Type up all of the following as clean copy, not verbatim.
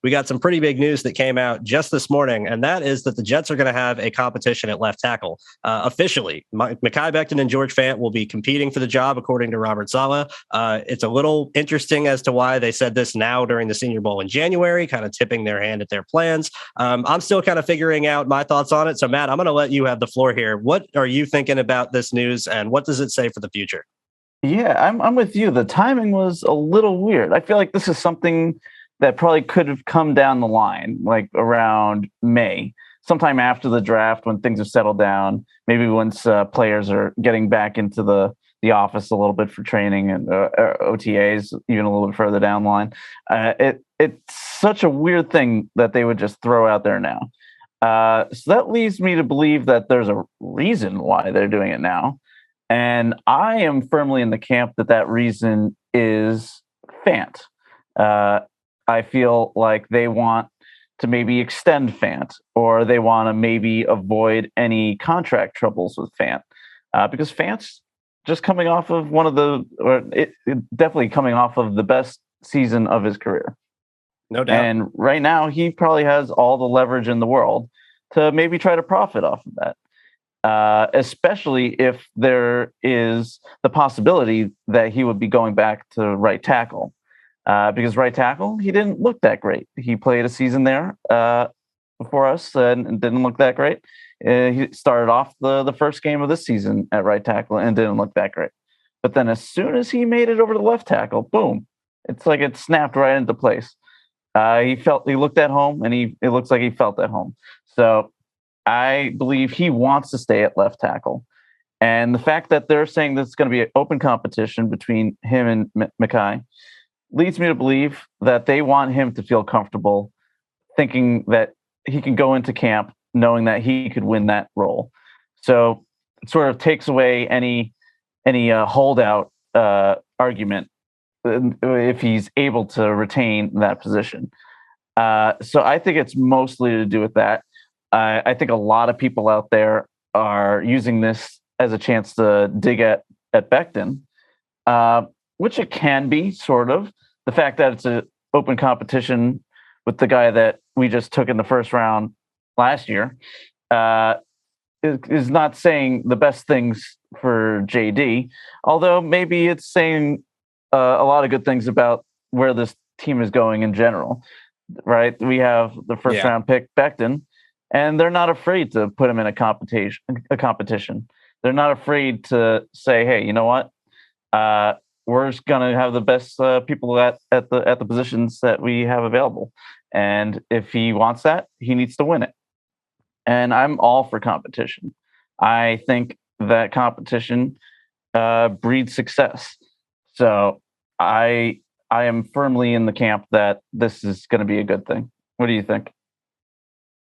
we got some pretty big news that came out just this morning, and that is that the Jets are going to have a competition at left tackle. Officially, Mekhi Becton and George Fant will be competing for the job, according to Robert Saleh. It's a little interesting as to why they said this now during the Senior Bowl in January, kind of tipping their hand at their plans. I'm still kind of figuring out my thoughts on it. So, Matt, I'm going to let you have the floor here. What are you thinking about this news, and what does it say for the future? Yeah, I'm with you. The timing was a little weird. I feel like this is something that probably could have come down the line, like around May, sometime after the draft when things have settled down. Maybe once players are getting back into the office a little bit for training and OTAs, even a little bit further down the line. It's such a weird thing that they would just throw out there now. So that leads me to believe that there's a reason why they're doing it now. And I am firmly in the camp that reason is Fant. I feel like they want to maybe extend Fant, or they want to maybe avoid any contract troubles with Fant, because Fant's just coming off of definitely coming off of the best season of his career. No doubt. And right now, he probably has all the leverage in the world to maybe try to profit off of that, especially if there is the possibility that he would be going back to right tackle. Because right tackle, he didn't look that great. He played a season there for us and didn't look that great. He started off the first game of this season at right tackle and didn't look that great. But then as soon as he made it over to left tackle, boom, it's like it snapped right into place. He looked at home, and it looks like he felt at home. So I believe he wants to stay at left tackle. And the fact that they're saying this is going to be an open competition between him and Mekhi leads me to believe that they want him to feel comfortable thinking that he can go into camp knowing that he could win that role. So it sort of takes away any holdout argument if he's able to retain that position. So I think it's mostly to do with that. I think a lot of people out there are using this as a chance to dig at Becton, which it can be, sort of. The fact that it's an open competition with the guy that we just took in the first round last year is not saying the best things for JD, although maybe it's saying a lot of good things about where this team is going in general, right? We have the first round pick, Becton, and they're not afraid to put him in a competition. They're not afraid to say, hey, you know what? We're just going to have the best people at the positions that we have available. And if he wants that, he needs to win it. And I'm all for competition. I think that competition breeds success. So I am firmly in the camp that this is going to be a good thing. What do you think?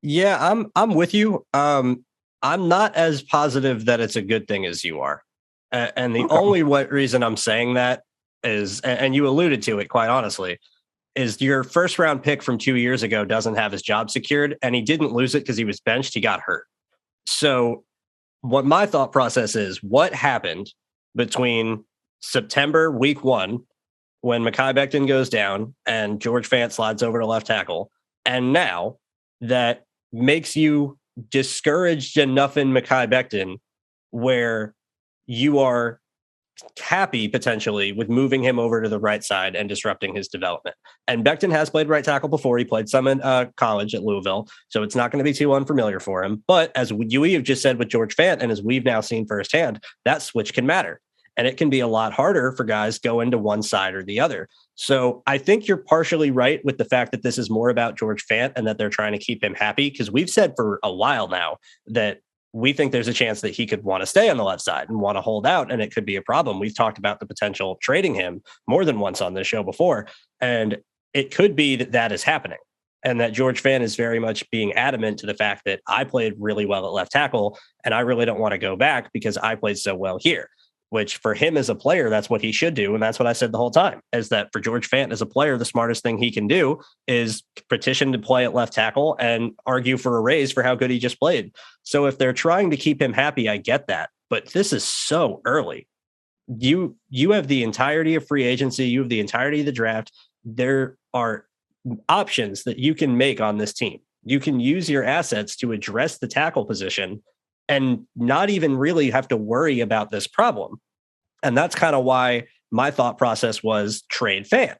Yeah, I'm with you. I'm not as positive that it's a good thing as you are. And the only reason I'm saying that is, and you alluded to it quite honestly, is your first round pick from 2 years ago doesn't have his job secured, and he didn't lose it because he was benched. He got hurt. So what my thought process is, what happened between September week 1, when Mekhi Becton goes down and George Fant slides over to left tackle, and now that makes you discouraged enough in Mekhi Becton where you are happy potentially with moving him over to the right side and disrupting his development. And Becton has played right tackle before. He played some in college at Louisville, so it's not going to be too unfamiliar for him. But as you have just said with George Fant, and as we've now seen firsthand, that switch can matter. And it can be a lot harder for guys going to one side or the other. So I think you're partially right with the fact that this is more about George Fant and that they're trying to keep him happy, because we've said for a while now that we think there's a chance that he could want to stay on the left side and want to hold out, and it could be a problem. We've talked about the potential of trading him more than once on this show before, and it could be that that is happening, and that George Fant is very much being adamant to the fact that I played really well at left tackle, and I really don't want to go back because I played so well here. Which for him as a player, that's what he should do. And that's what I said the whole time, is that for George Fant as a player, the smartest thing he can do is petition to play at left tackle and argue for a raise for how good he just played. So if they're trying to keep him happy, I get that. But this is so early. You have the entirety of free agency. You have the entirety of the draft. There are options that you can make on this team. You can use your assets to address the tackle position and not even really have to worry about this problem. And that's kind of why my thought process was trade Fant,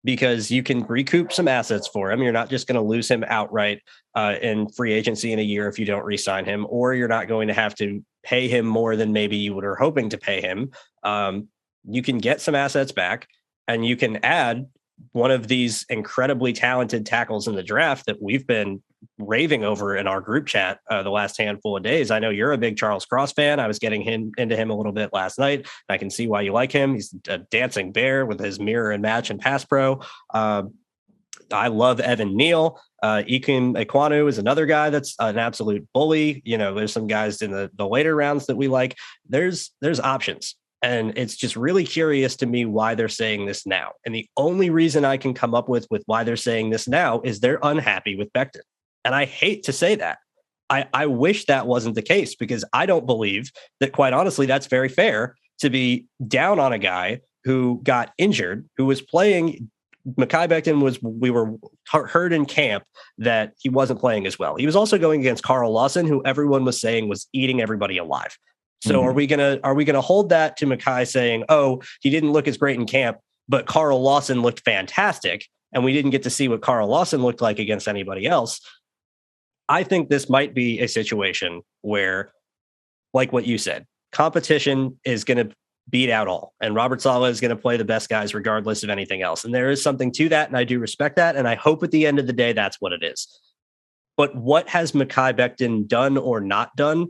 because you can recoup some assets for him. You're not just going to lose him outright in free agency in a year if you don't re-sign him, or you're not going to have to pay him more than maybe you were hoping to pay him. You can get some assets back, and you can add one of these incredibly talented tackles in the draft that we've been raving over in our group chat the last handful of days. I know you're a big Charles Cross fan. I was getting into him a little bit last night. I can see why you like him. He's a dancing bear with his mirror and match and pass pro. I love Evan Neal. Ikem Ekwonu is another guy that's an absolute bully. There's some guys in the later rounds that we like. There's options. And it's just really curious to me why they're saying this now. And the only reason I can come up with why they're saying this now is they're unhappy with Becton. And I hate to say that. I wish that wasn't the case, because I don't believe that, quite honestly, that's very fair to be down on a guy who got injured, who was playing. Mekhi Becton we were heard in camp that he wasn't playing as well. He was also going against Carl Lawson, who everyone was saying was eating everybody alive. So are we gonna hold that to Mekhi saying, oh, he didn't look as great in camp, but Carl Lawson looked fantastic, and we didn't get to see what Carl Lawson looked like against anybody else? I think this might be a situation where, like what you said, competition is going to beat out all, and Robert Saleh is going to play the best guys regardless of anything else. And there is something to that, and I do respect that, and I hope at the end of the day that's what it is. But what has Mekhi Becton done or not done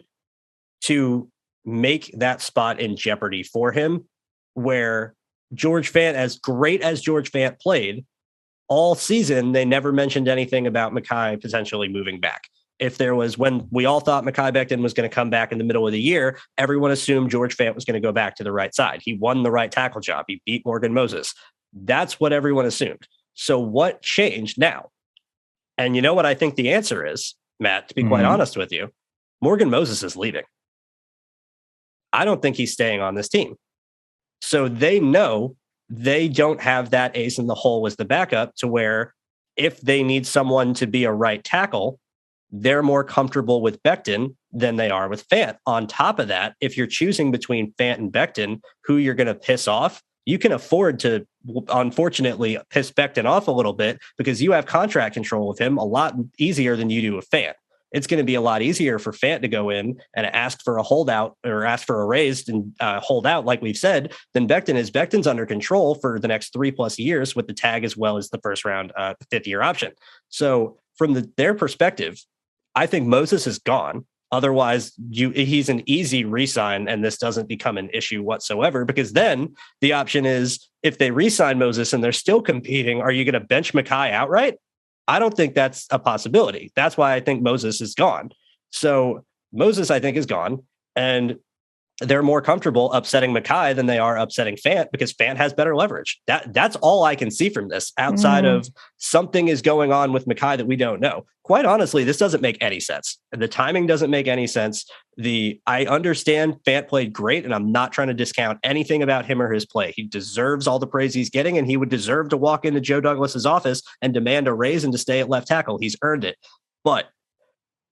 to make that spot in jeopardy for him, where George Fant, as great as George Fant played all season, they never mentioned anything about Mekhi potentially moving back. If there was, when we all thought Mekhi Becton was going to come back in the middle of the year, everyone assumed George Fant was going to go back to the right side. He won the right tackle job. He beat Morgan Moses. That's what everyone assumed. So what changed now? And you know what I think the answer is, Matt, to be quite honest with you? Morgan Moses is leaving. I don't think he's staying on this team. So they know they don't have that ace in the hole as the backup, to where if they need someone to be a right tackle, they're more comfortable with Becton than they are with Fant. On top of that, if you're choosing between Fant and Becton, who you're going to piss off, you can afford to, unfortunately, piss Becton off a little bit, because you have contract control of him a lot easier than you do with Fant. It's going to be a lot easier for Fant to go in and ask for a holdout or ask for a raise and hold out, like we've said, than Becton is. Becton's under control for the next 3+ years with the tag, as well as the first round, 5th-year option. So from their perspective, I think Moses is gone. Otherwise, he's an easy re-sign, and this doesn't become an issue whatsoever, because then the option is, if they re-sign Moses and they're still competing, are you going to bench Mekhi outright? I don't think that's a possibility. That's why I think Moses is gone. So Moses, I think, is gone, and they're more comfortable upsetting Mekhi than they are upsetting Fant, because Fant has better leverage. That's all I can see from this, outside of something is going on with Mekhi that we don't know. Quite honestly, this doesn't make any sense. The timing doesn't make any sense. I understand Fant played great, and I'm not trying to discount anything about him or his play. He deserves all the praise he's getting, and he would deserve to walk into Joe Douglas's office and demand a raise and to stay at left tackle. He's earned it. But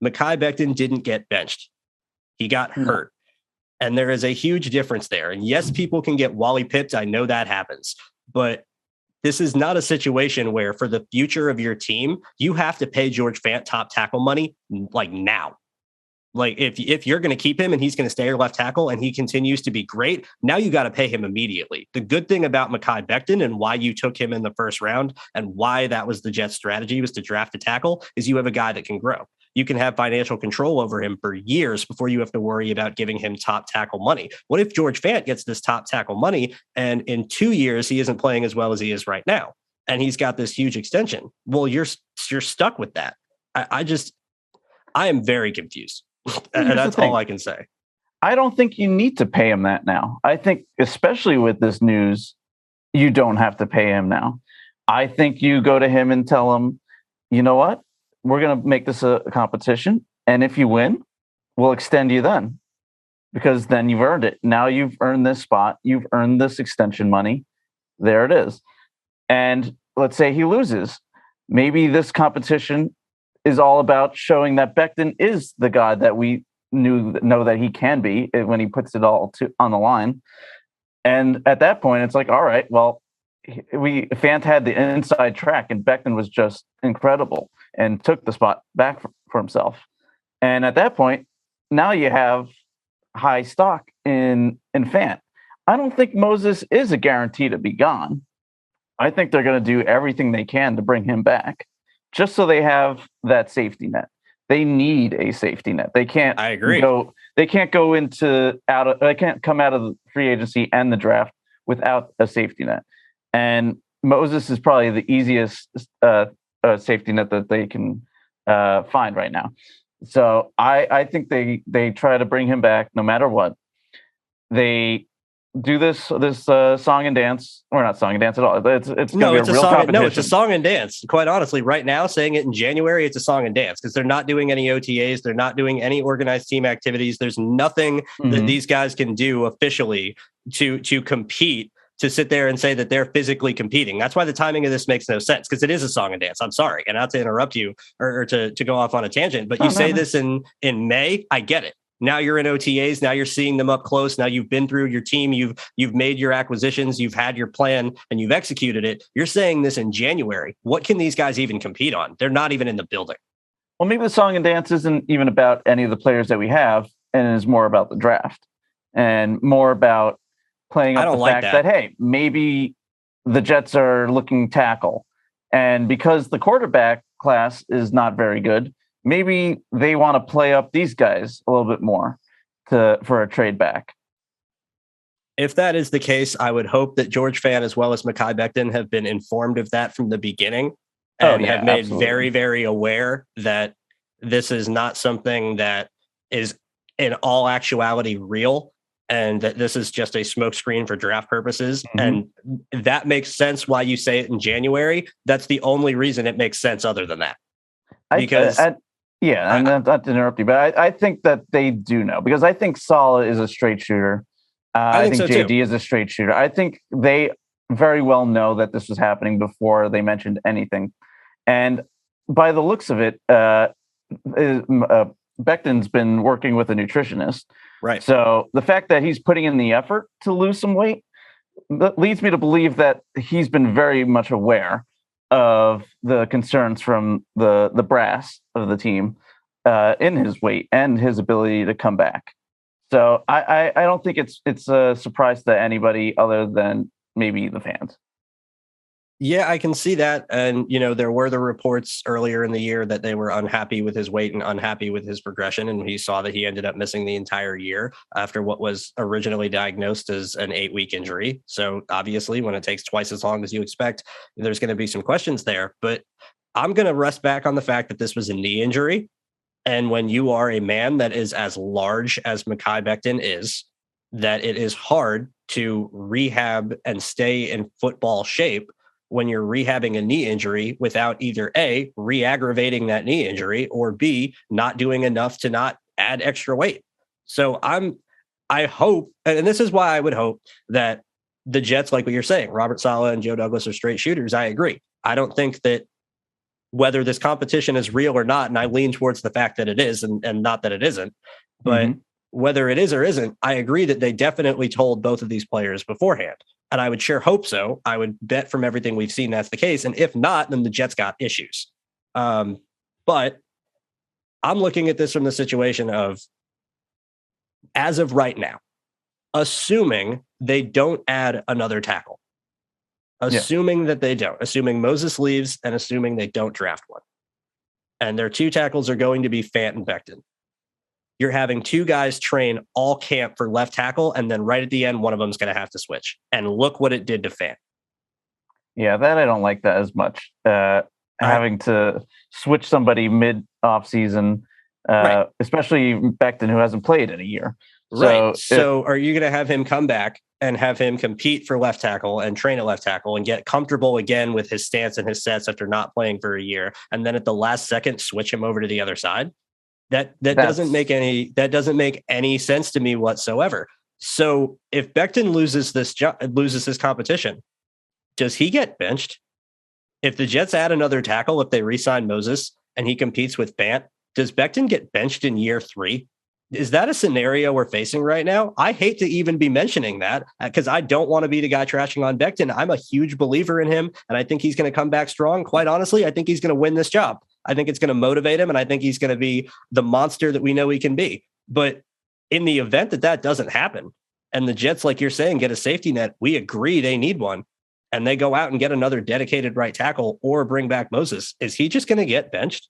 Mekhi Becton didn't get benched. He got hurt. And there is a huge difference there. And yes, people can get Wally pipped. I know that happens. But this is not a situation where, for the future of your team, you have to pay George Fant top tackle money like now. Like if you're going to keep him and he's going to stay your left tackle and he continues to be great, now you got to pay him immediately. The good thing about Mekhi Becton and why you took him in the first round and why that was the Jets' strategy, was to draft a tackle, is you have a guy that can grow. You can have financial control over him for years before you have to worry about giving him top tackle money. What if George Fant gets this top tackle money and in 2 years he isn't playing as well as he is right now, and he's got this huge extension? Well, you're stuck with that. I am very confused. And that's all I can say. I don't think you need to pay him that now. I think, especially with this news, you don't have to pay him now. I think you go to him and tell him, you know what? We're going to make this a competition. And if you win, we'll extend you then, because then you've earned it. Now you've earned this spot. You've earned this extension money. There it is. And let's say he loses. maybe this competition is all about showing that Becton is the god that we know that he can be when he puts it all on the line. And at that point, it's like, all right, well, Fant had the inside track, and Becton was just incredible and took the spot back for himself. And at that point, now you have high stock in Fant. I don't think Moses is a guarantee to be gone. I think they're going to do everything they can to bring him back, just so they have that safety net. They need a safety net. They can't. I agree. They can't They can't come out of the free agency and the draft without a safety net. And Moses is probably the easiest safety net that they can find right now. So I think they try to bring him back no matter what. They do this song and dance, or not song and dance at all. It's going to be a real competition. No, it's a song and dance. Quite honestly, right now, saying it in January, it's a song and dance because they're not doing any OTAs. They're not doing any organized team activities. There's nothing that these guys can do officially to compete, to sit there and say that they're physically competing. That's why the timing of this makes no sense, because it is a song and dance. I'm sorry. And not to interrupt you or to go off on a tangent, but this in May, I get it. Now you're in OTAs. Now you're seeing them up close. Now you've been through your team. You've made your acquisitions. You've had your plan and you've executed it. You're saying this in January. What can these guys even compete on? They're not even in the building. Well, maybe the song and dance isn't even about any of the players that we have, and is more about the draft and more about playing up the fact that, hey, maybe the Jets are looking tackle. And because the quarterback class is not very good, maybe they want to play up these guys a little bit more for a trade back. If that is the case, I would hope that George Fant as well as Mekhi Becton have been informed of that from the beginning and have made very, very aware that this is not something that is in all actuality real, and that this is just a smokescreen for draft purposes. And that makes sense why you say it in January. That's the only reason it makes sense other than that. Because I'm not to interrupt you, but I think that they do know, because I think Saleh is a straight shooter. I think so JD too. Is a straight shooter. I think they very well know that this was happening before they mentioned anything. And by the looks of it, Becton's been working with a nutritionist. Right. So the fact that he's putting in the effort to lose some weight, that leads me to believe that he's been very much aware of the concerns from the brass of the team in his weight and his ability to come back. So I don't think it's a surprise to anybody other than maybe the fans. Yeah, I can see that. And, there were the reports earlier in the year that they were unhappy with his weight and unhappy with his progression. And he saw that he ended up missing the entire year after what was originally diagnosed as an 8-week injury. So obviously, when it takes twice as long as you expect, there's going to be some questions there. But I'm going to rest back on the fact that this was a knee injury. And when you are a man that is as large as Mekhi Becton is, that it is hard to rehab and stay in football shape when you're rehabbing a knee injury without either A, re-aggravating that knee injury, or B, not doing enough to not add extra weight. So I hope, and this is why I would hope that the Jets, like what you're saying, Robert Saleh and Joe Douglas are straight shooters. I agree. I don't think that whether this competition is real or not, and I lean towards the fact that it is and not that it isn't, but whether it is or isn't, I agree that they definitely told both of these players beforehand. And I would sure hope so. I would bet from everything we've seen that's the case. And if not, then the Jets got issues. But I'm looking at this from the situation of, as of right now, assuming they don't add another tackle, assuming that they don't, assuming Moses leaves and assuming they don't draft one, and their two tackles are going to be Fant and Becton. You're having two guys train all camp for left tackle, and then right at the end, one of them is going to have to switch. And look what it did to Fant. Yeah, that I don't like that as much. Having to switch somebody mid-off season, especially Becton, who hasn't played in a year. So are you going to have him come back and have him compete for left tackle and train at left tackle and get comfortable again with his stance and his sets after not playing for a year, and then at the last second switch him over to the other side? That doesn't make any sense to me whatsoever. So if Becton loses this competition, does he get benched? If the Jets add another tackle, if they re-sign Moses and he competes with Fant, does Becton get benched in year 3? Is that a scenario we're facing right now? I hate to even be mentioning that because I don't want to be the guy trashing on Becton. I'm a huge believer in him, and I think he's going to come back strong. Quite honestly, I think he's going to win this job. I think it's going to motivate him, and I think he's going to be the monster that we know he can be. But in the event that that doesn't happen, and the Jets, like you're saying, get a safety net, we agree they need one, and they go out and get another dedicated right tackle or bring back Moses, is he just going to get benched?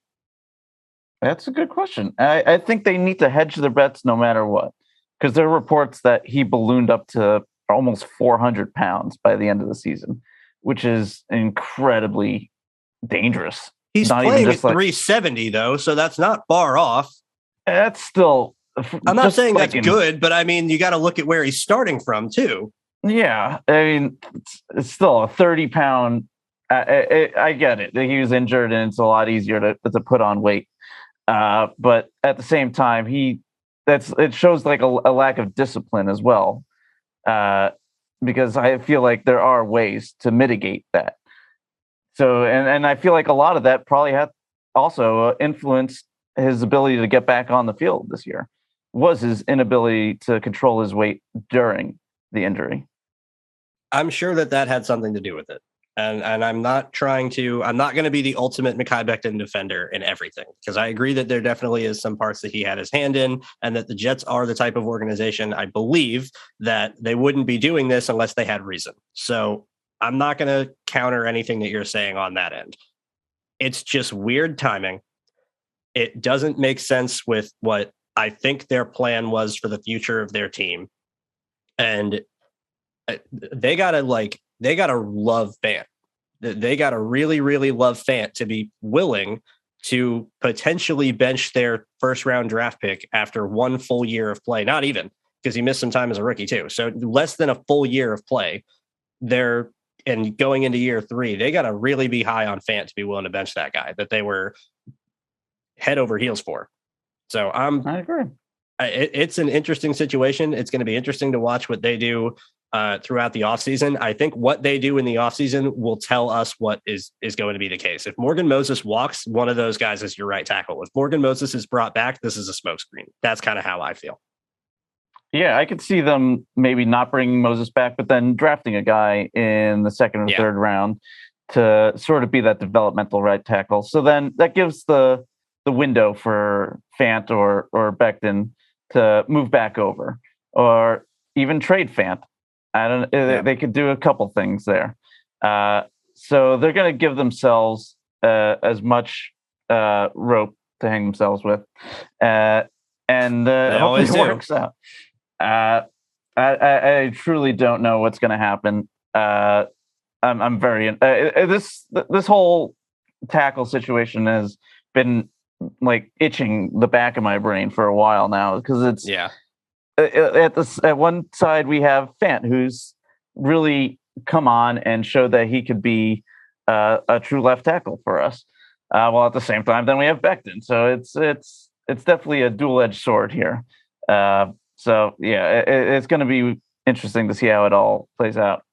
That's a good question. I think they need to hedge their bets no matter what, because there are reports that he ballooned up to almost 400 pounds by the end of the season, which is incredibly dangerous. He's not playing at 370, though, so that's not far off. That's still... I'm not saying that's good, but I mean, you got to look at where he's starting from, too. Yeah, I mean, it's still a 30-pound... I get it. He was injured, and it's a lot easier to put on weight. But at the same time, it shows like a lack of discipline as well, because I feel like there are ways to mitigate that. So, and I feel like a lot of that probably had also influenced his ability to get back on the field this year, was his inability to control his weight during the injury. I'm sure that had something to do with it. And I'm not going to be the ultimate Mekhi Becton defender in everything, because I agree that there definitely is some parts that he had his hand in, and that the Jets are the type of organization, I believe, that they wouldn't be doing this unless they had reason. So I'm not going to counter anything that you're saying on that end. It's just weird timing. It doesn't make sense with what I think their plan was for the future of their team. And they got to love Fant. They got to really, really love Fant to be willing to potentially bench their first round draft pick after one full year of play. Not even, because he missed some time as a rookie too. So less than a full year of play there, and going into year 3, they got to really be high on Fant to be willing to bench that guy that they were head over heels for. So I agree. It's an interesting situation. It's going to be interesting to watch what they do throughout the offseason. I think what they do in the offseason will tell us what is going to be the case. If Morgan Moses walks, one of those guys is your right tackle. If Morgan Moses is brought back, this is a smokescreen. That's kind of how I feel. Yeah, I could see them maybe not bringing Moses back, but then drafting a guy in the second or third round to sort of be that developmental right tackle. So then that gives the window for Fant or Becton to move back over, or even trade Fant. I don't. They could do a couple things there. So they're going to give themselves as much rope to hang themselves with, and hopefully it works out. I truly don't know what's going to happen. I'm very this whole tackle situation has been like itching the back of my brain for a while now, because it's at one side we have Fant, who's really come on and showed that he could be a true left tackle for us. While at the same time, then we have Becton. So it's definitely a dual-edged sword here. So yeah, it's going to be interesting to see how it all plays out.